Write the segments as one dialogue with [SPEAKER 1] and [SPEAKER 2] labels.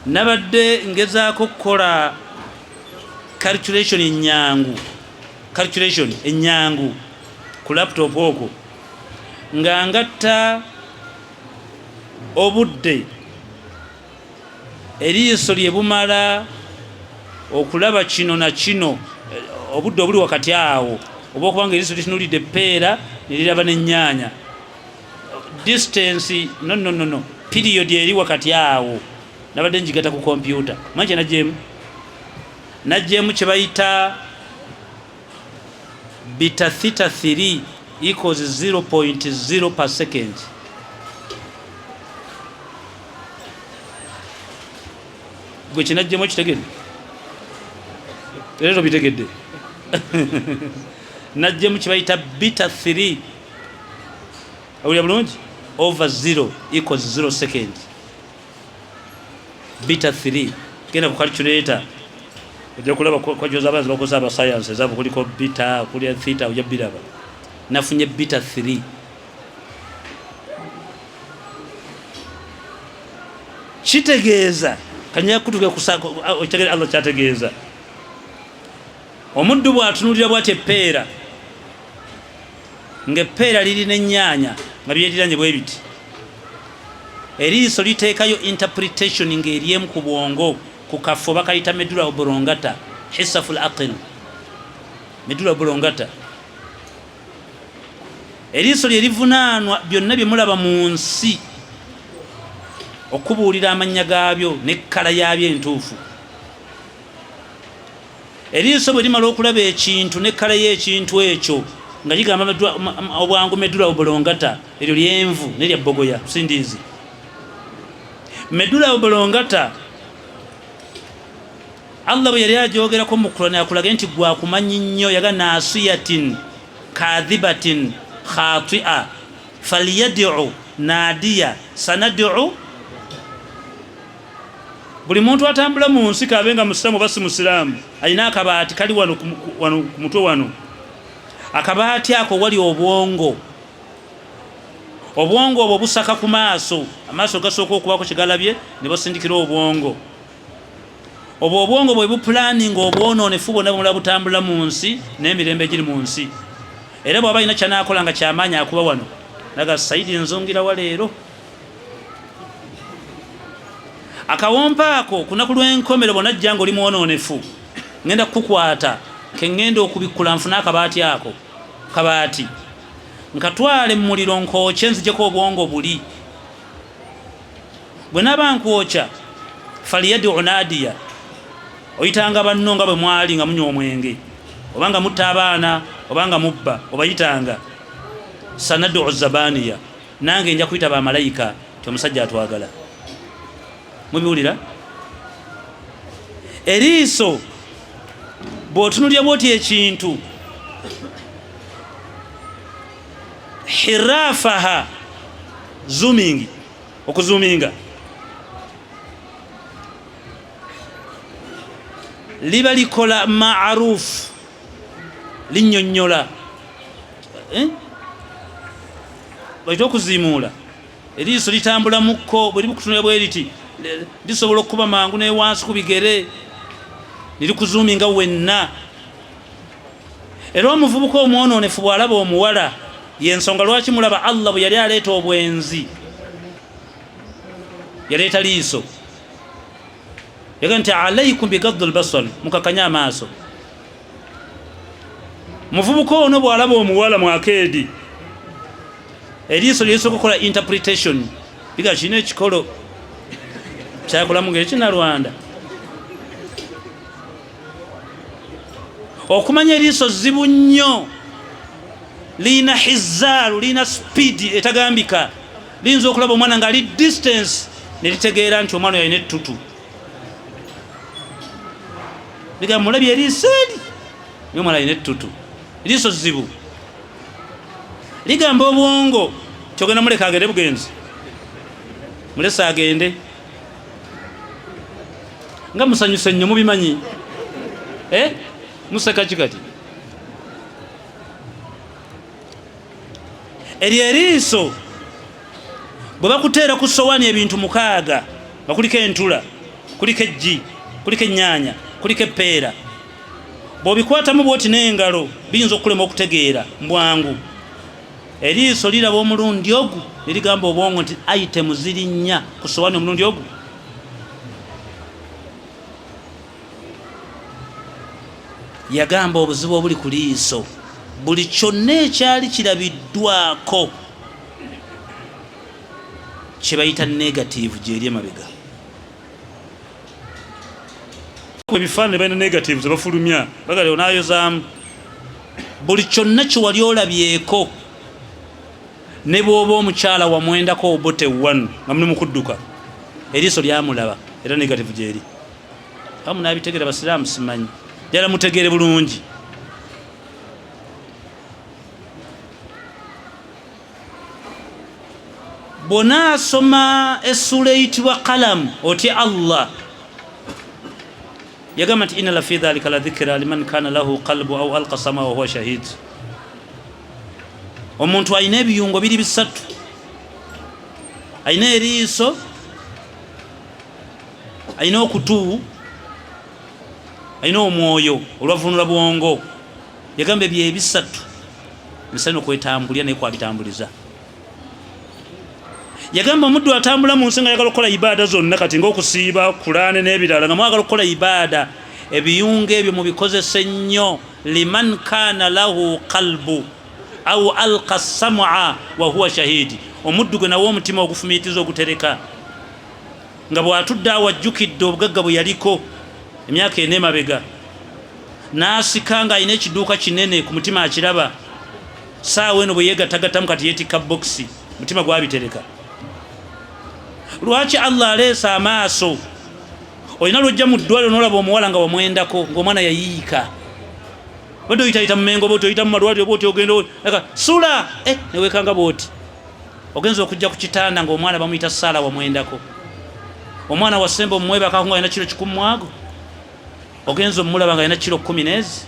[SPEAKER 1] nabadde ngezaako kukola calculation enyangu ku laptop okwo nga ngatta obudde eriiso lye bumala okulaba kino na kino obudde obuli wakati awo oba okubanga eriiso litunulidde eppeera ne liraba n'ennyaanya distance no period eri wakati awo nabadde njigata ku kompyuta manje najjemu kye bayita beta theta 3 equals 0.0 per second. Gwe kinajjemu kitegedde leero bitegedde najjemu kye bayita beta 3 awulira bulungi over 0 equals 0 second. Beta 3 genda ku calculator ojja kulaba kwajoza abaanzi bakoze aba science ezabo kuliko beta kulia theta ojja biraba nafunye beta 3 kitegeeza kanya kutuke kusako okitegera Allah kyategeeza omuddu bw'atunulira bw'ati eppeera ng'eppeera liri n'ennyaanya nga byeriranye bwe biti eriiso liteekayo interpretation ng'eryemu ku bwongo ku kafo bakayita medulla oblongata hisaful aql medulla oblongata eriiso lye livunaanwa byonna bye mulaba mu nsi okubuulira amannya gaabyo n'ekkala yaabyo entuufu eriiso bwe limala okulaba ekintu n'ekkala y'ekintu ekyo nga kigamba obwangu medulla oblongata eryo lyenvu nerya bbogoya sindiizi medulla oblongata Allah bwe yali ajogerako mu Qur'an akulaga nti gwakumanyi nnyo yaga nasiyatin kadhibatin khati'a falyad'u nadiya sanad'u buli muntu atambula mu nsi kabenga musiramu basi musiramu alina akabaati kali wano ku mutwe wano akabaati ako wali obwongo obwo busaka ku maaso amaaso gasooka okubako kigalabye ne basindikira obwongo obwongo bwe buplanning obwonoonefu bwonna bumula butambula mu nsi n'emirembe giri mu nsi era bw'aba alina kyanaakola nga kyamaanyi akuba wano naga Saidi nzongerawa leero akawompa ako kunaku lw'enkomero bw'onajja ng'oli mwonoonefu ngenda kukukwata kengenda okubikkula nfuna akabaati ako kabaati nkatwale mu muliro nkwokye nzijeko obwongo buli bwe naba nkwokya faliyad'u nadiya oyitanga banno nga bwe mwali nga munywa omwenge obanga mutta abaana obanga mubba obayitanga sanad'u zabaniya nange nja kuyita bamalayika ti omusajja atwagala mubiwulira eriiso bw'otunulya bw'oti ekintu hirafaha zooming okuzoominga liba likola ma'ruf linnyonnyola baita okuzimuula eriiso litambula mukko bwe libukutunula bwe liti lisobola okuba mangu ne wansi ku bigere lirikuzoominga wenna era omuvubuka omwonoonefu bw'alaba omuwala yensonga lwaki mulaba Allah bwe yali aleeta obwenzi yaleeta liiso yaga nti alaykum bigaddu albasar mukakanya amaaso muvubuka ono bw'alaba omuwala mwakeedi eriiso lyesobola okukola interpretation biga kino ekikolo kyakolamu ng'ekinalwanda okumanya eriiso zibu nnyo lina hizaalu lina speed etagambika liyinza okulaba omwana ng'ali distance ne litegeera nti omwana yalina ettutu liga mulabye eriiso eri naye omwana yalina ettutu eriiso zibu ligamba obwongo kyogenda muleka agende bugenzi mulesa agende nga musanyuse nnyo mubimanyi museka kikati eryo eriiso bwe bakuteera ku sowaani ebintu 6 nga kuliko entula kuliko eggi, kuliko ennyaanya, kuliko eppeera. Bw'obikwatamu bw'oti n'engalo biyinza okulema okutegeera mbwangu. Eriiso liraba omulundi ogu ne ligamba obwongo nti itemu ziri nnya ku sowaani omulundi ogu. Yagamba obuzibu obuli ku liiso buli kyonna ekyali kirabiddwako kye bayita negative gyeri emabega. Ebifaananyi balina negative ze bafulumya bagala onaayozaamu. Buli kyonna kye wali olabyeko ne bw'oba omukyala wamwendako obote wanu nga muli mu kudduka eriiso lyamulaba era negative gyeri. Amu n'abitegeera basiraamu simanyi jala mutegeere bulungi. Bw'onaasoma essula eyitibwa Qalam otye Allah yagamba nti inna la fi dhalika la dhikra liman kana lahu qalbu aw alqa sama wa huwa shahid. Omuntu alina ebiyungo biri bisatu. Alina eriiso, alina okutu, alina omwoyo olwavunula bwongo. Yagamba ebyo ebisatu nsana okwetambulira naye kwabitambuliza. Yagamba omuddu atambula mu nsi nga ayagala okukola ibaada zonna kati ng'okusiiba, kulaane n'ebirala nga mwagala okukola ibaada, ebiyungo ebyo mubikozese nnyo. Liman kana lahu qalbu aw alqa sam'a wa huwa shahidi. Omuddu gwe nawo omutima ogufumiitiza ogutereka nga bw'atudde awajjukidde obugagga bwe yaliko emyaka ena emabega, n'asika nga alina ekiduuka kinene ku mutima akiraba, saawa eno bwe yeegattagattamu kati yeetikka bokisi, mutima gwabitereka. Lwaki Allah aleesa amaaso? Olina lwojja mu ddwaliro n'olaba omuwala nga wamwendako ng'omwana yayiika. Badde oyitayita mu mengo bwoti, oyita mu malwaliro bwoti, ogenda sula neweekanga bwoti. Ogenza okujja ku kitanda ng'omwana bamuyita Saala wamwendako. Omwana wasemba omumwebaka nga alina kiro 100 mwago. Ogenza omulaba nga alina kiro 10 n'ezi.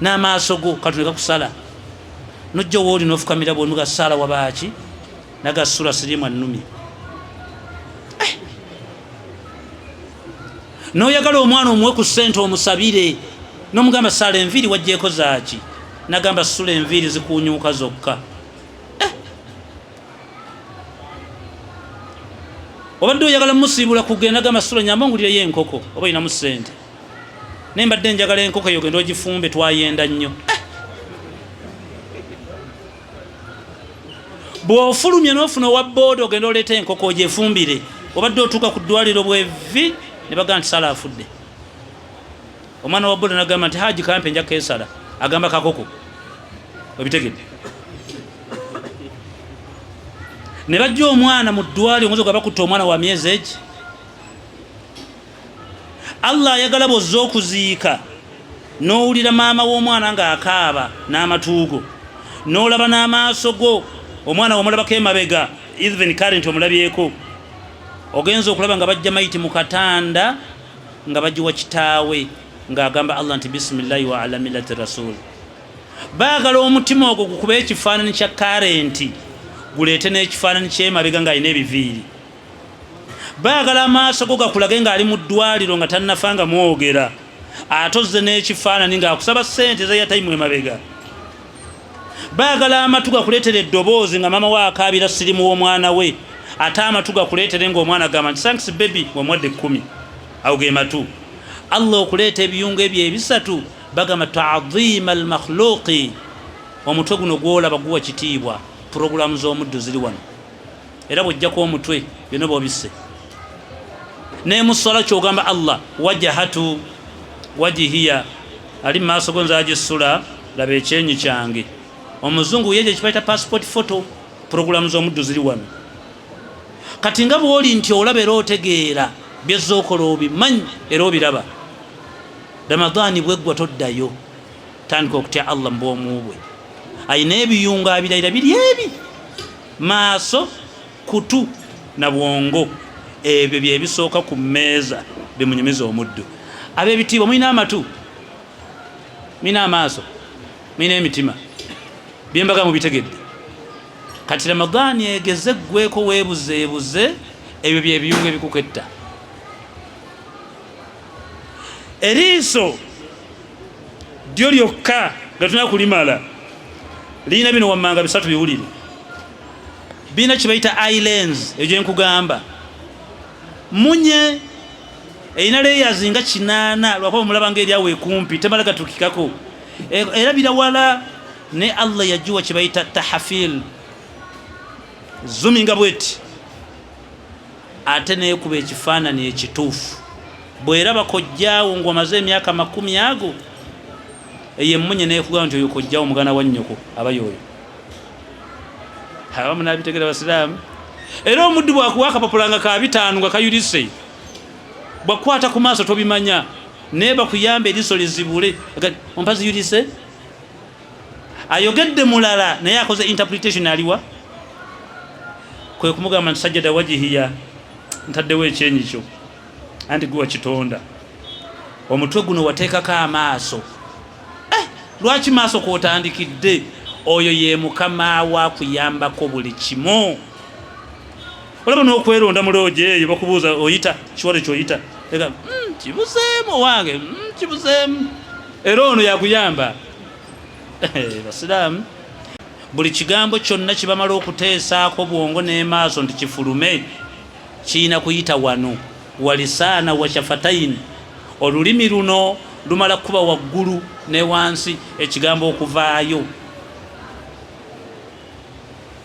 [SPEAKER 1] N'amaaso go katoneka kusala. Nojja wooli n'ofukamira bw'onuga Saala wabaaki nagasula sirimu annumi. N'oyagala omwana omuwe ku ssente omusabire n'omugamba Saala enviiri wajjeeko zaaki, nagamba sula enviiri zikuunyuuka zokka. Obadde oyagala musiibula kugenda nagamba sula nyamba ongulireyo enkoko oba oyinamu ssente. Naye mbadde njagala enkoko eyo genda ogifumbe twayenda nnyo. Bw'ofulumya n'ofuna owa booda ogenda oleeta enkoko ogyefumbire. Obadde otuuka ku ddwaliro bwevi ne bagamba nti Saala afudde. Omwana wa booda nagamba nti Haji kampe nja keesala. Agamba kakoko. Obitegedde. Ne bajja omwana mu ddwaliro ngozo nga bakutte omwana wa myezi egi. Allah ayagala bw'ozza okuziika n'owulira maama w'omwana ng'akaaba n'amatuugo, n'olaba n'amaaso go omwana wamulabako emabega, even current omulabyeko, ogenza okulaba nga bajja mayiti mu katanda nga bagiwa kitaawe ng'agamba Allah nti bisimillahi wa ala millati rasul. Baagala omutima ogwo gukuba ekifaananyi kya current guleete n'ekifaananyi ky'emabega ng'alina ebiviiri. Baagala amaaso go gakulage ng'ali mu ddwaliro nga tannafanga mwogera, atozze n'ekifaananyi ng'akusaba ssente z'eyatayimu emabega. Baagala amatu gakuleetera eddoboozi nga maama we akaabira sirimu w'omwana we, ate amatu gakuleetere ng'omwana agamba nti thanks baby ng'omwadde 10. Awo ge matu. Allah okuleeta ebiyungo ebyo ebisatu bagamba ta'dhima al-makhluqi. Omutwe guno gwolaba guwa kitiibwa. Programu z'omuddu ziri wano. Era bw'ojjako omutwe byonna bw'obisse. N'emusala ky'ogamba Allah wajahatu wajihiya ali mu maaso go nzagisula laba ekyenyi kyange. Omuzungu yeje kibaita passport photo. Programu z'omuddu ziri wano. Kati nga bw'oli nti olaba era otegeera byezza okola obimanyi era obiraba. Ramadhani bweggwa toddayo. Tandika okutya Allah mu bwomu bwe. Ayina ebiyungo abirayira biri ebi. Maaso, kutu na bwongo. Ebyo bye bisooka ku mmeeza bimunyumiza omuddu. Ab'ebitiibwa mulina amatu, mulina amaaso, mulina emitima. Byembaga mubitegedde. Kati Ramadhani egeze ggweko weebuzeebuze ebyo bye biyungu ebikuketta. Eriiso lyo lyokka nga tulina kulimala lirina bino wammanga bisatu biwulire. Birina kye bayita islands egyo nkugamba. Munye erina layers nga 8 lwakuba mulaba ng'eryawo ekumpi temala gatukikako. Era birawala ne Allah yajuwa kye bayita tahafil. Zoominga bweti ate neekuba ekifaananyi ekituufu. Bw'eraba kojjaawo ng'omaze emyaka 10 ago eye munye neekugamba nti oyo kojjaawo mugana wa nnyoko aba yoyo. Abamu n'abitegera Abasiraamu. Era omuddu bw'akuwa akapapula nga ka 5 nga kayulise bwakwata ku maaso tobimanya naye bakuyamba eriiso lizibule ompazi yulise ayogedde mulala naye akoze interpretation aliwa kwe kumugamba nti sajjada wajihiya ntaddewo ekyenyi kyo anti gwe wakitonda omutwe guno wateekako amaaso. Lwaki maaso kwotandikidde? Oyo ye mukama wa kuyambako buli kimu. Olaba n'okweronda mu looje eyo bakubuuza oyita kiwale kyoyita ega kibuzeemu wange kibuzeemu. Era ono yakuyamba. Basiraamu buli kigambo kyonna kibamala okuteesaako bwongo n'emaaso nti kifulume kiina kuyita wano walisaana wa shafataini. Olulimi luno lumala kuba waggulu ne wansi ekigambo okuvaayo.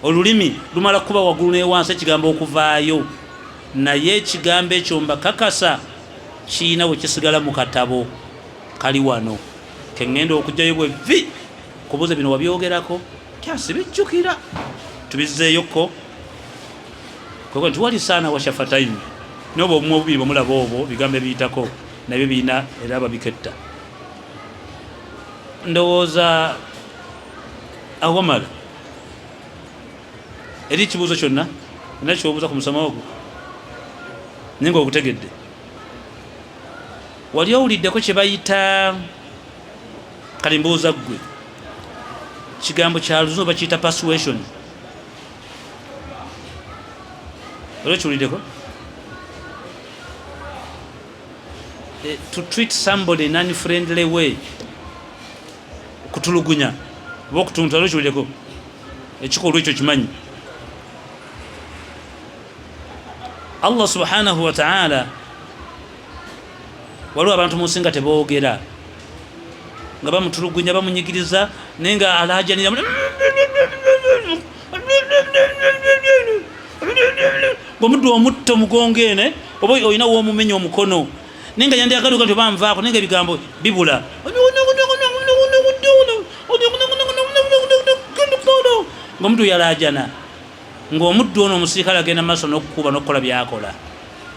[SPEAKER 1] Olulimi lumala kuba waggulu ne wansi ekigambo okuvaayo. Naye ekigambo ekyo mbakakasa kiina we kisigala mu katabo kali wano keŋŋenda okujjayo bwe vi kubuuza bino wabyogerako kyasi bijjukira tubizzeeyokko kwekwe nti walisaana wa shafataini noba obumu obubiri bwemulaba obwo bigambo ebiyitako nabyo birina era babiketta. Ndowooza awamala eri kibuuzo kyonna era kyobuuza ku musoma ogwo naye nga ogutegedde. Wali owuliddeko kye bayita kale mbuuza ggwe kigambo kya luzungu bakiyita persuasion. Olwo kiwuliddeko? To treat somebody in an unfriendly way. Kutulugunya oba okutunta. Olwo kiwuliddeko? Ekikolwa ekyo kimanyi. Allah subhanahu wa ta'ala waliwo abantu mu nsi nga teboogera nga bamutulugunya bamunyigiriza naye nga alajanira ng'omuddu omutto mugongeene oba olina w'omumenya omukono naye nga yandyagaluka nti obanvaako naye nga ebigambo bibula ng'omuddu yalajana ng'omuddu ono omusirikale agenda maaso n'okukuba n'okukola byakola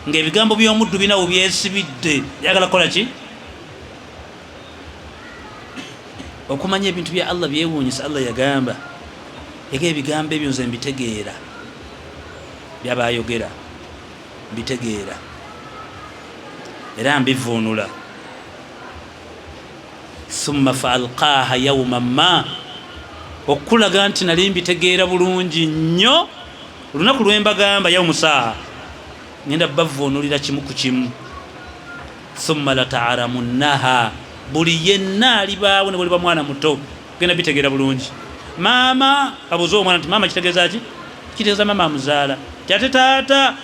[SPEAKER 1] ng'ebigambo by'omuddu binawo byesibidde yagala kukola ki? Okumanya ebintu bya Allah byewuunyisa. Allah yagamba ega ebigambo ebyo nze mbitegeera byabayogera mbitegeera era mbivuunula. Thumma faalqaaha yawman ma okulaga nti nali mbitegeera bulungi nnyo olunaku lwembagamba yawmusaaha ngenda bavuunulira kimu ku kimu. Thumma lata'aramunnaha buli yenna alibaawo ne bwaliba mwana muto genda bitegeera bulungi. Maama abuuza omwana nti maama kitegeeza ki? Kitegeeza maama amuzaala kyate taata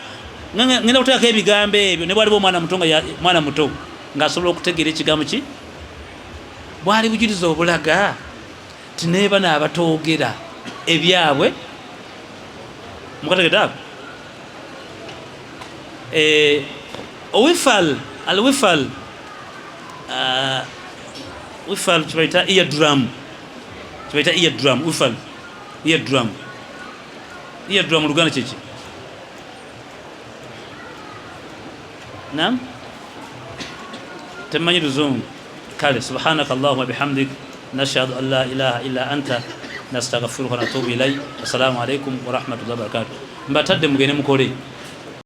[SPEAKER 1] ngenda kuteekako ebigambo ebyo ne bwaliba omwana muto nga mwana muto ng'asobola okutegeera ekigambo ki? Bwali bujulizi obulaga ti neeba n'abatoogera ebyabwe mukategedde ako. Owifal alwifal wifal kibaita eardrum kibaita eardrum wifal eardrum Luganda kiki? Naam temanyi Luzungu. Kale subhanaka Allahumma bihamdik nashhadu an la ilaha illa anta nastaghfiruka wa natubu ilayk. Assalamu alaikum wa rahmatullahi wa barakatuh. Mbatadde mugende mukole